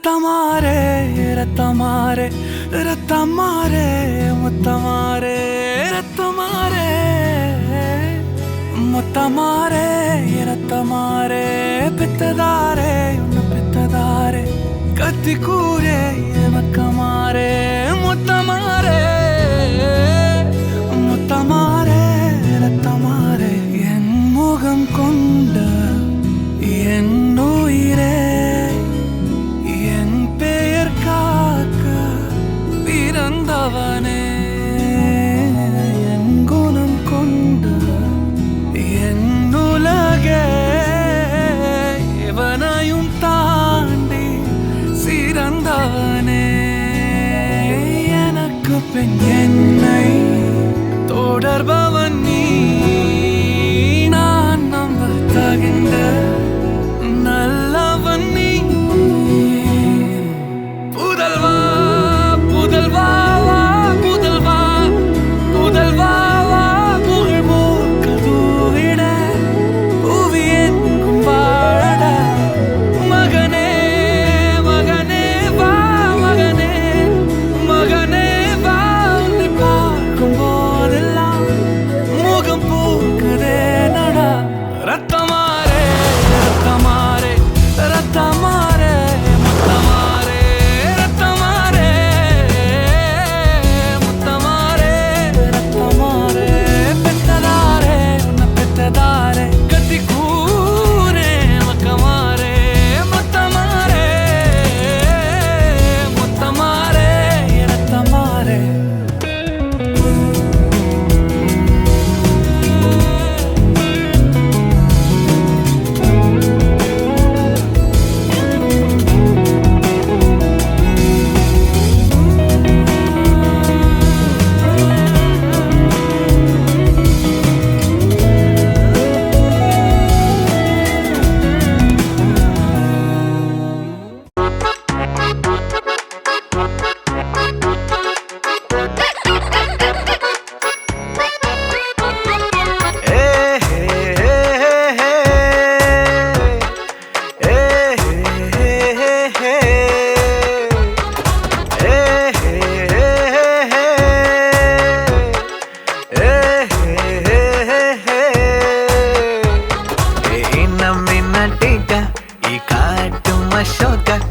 ரத்தமாரே ரத்தமாரே ரத்தமாரே முத்தமாரே ரத்தமாரே முத்தமாரே ரத்தமாரே பெத்ததாரே உன்னை பெத்ததாரே கத்தி கூரே மக்கமாரே முத்தமாரே முத்தமாரே ரத்தமாரே என் முகம் கொண்ட என் உயிரே என் பெயர் காக்க பிறந்தவனே என் குணம் கொண்ட என் உலகே எவனையும் தாண்டி சிறந்தவனே எனக்கு பின் என்னை தொடர்பவன் நீ நான் நம்ப தகின்ற நல்லவன் நீ புதல்வா புதல்வா புதல்வா புதல்வா புகழ் மூக்கதூவிட புவியன் வாழட மகனே மகனே வா மகனே மகனே வா உன்னை பார்க்கும் போதெல்லாம் முகம் பூக்குதே நடா ரத்தமாரே ரத்தமாரே ரத்தமாரே முத்தமாரே ரத்தமாரே முத்தமாரே ரத்தமாரே பெத்ததாரே உன்னை பெத்ததாரே கத்தி கூரே மக்கமாரே முத்தமாரே முத்தமாரே ரத்தமாரே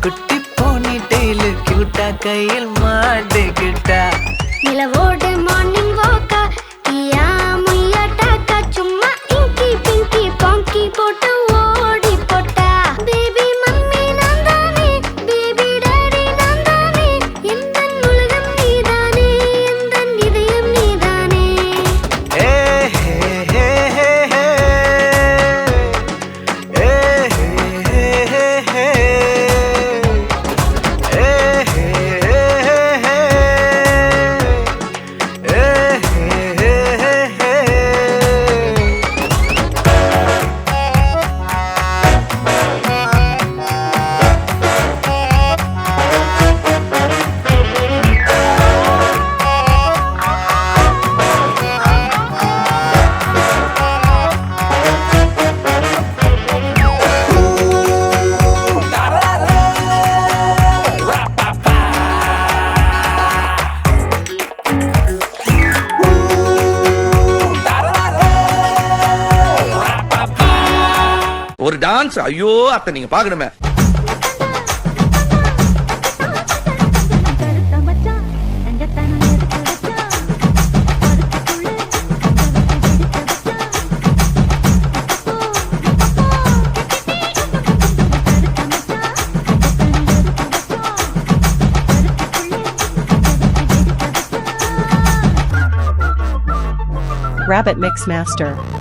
குட்டி போனி டெய்லு கியூட்டா கையில் மாட்டிக்கிட்டா நிலவோடு மார்னிங் வாக்கா கியா முய்யா டாக்கா சும்மா இங்கி பிங்கி பாங்கி போட்டு ஓடி போட்டா பேபி மம்மி நான் தானே பேபி டாடி நான் தானே எந்தன் உலகம் நீதானே எந்தன் இதயம் நீதானே ஏ ஹே ஹே ஹே ஹே ஏ ஹே ஹே ஹே ஒரு டான்ஸ் ஐயோ அத்தை நீங்க பாக்கணுமே Rabbit Mix Master.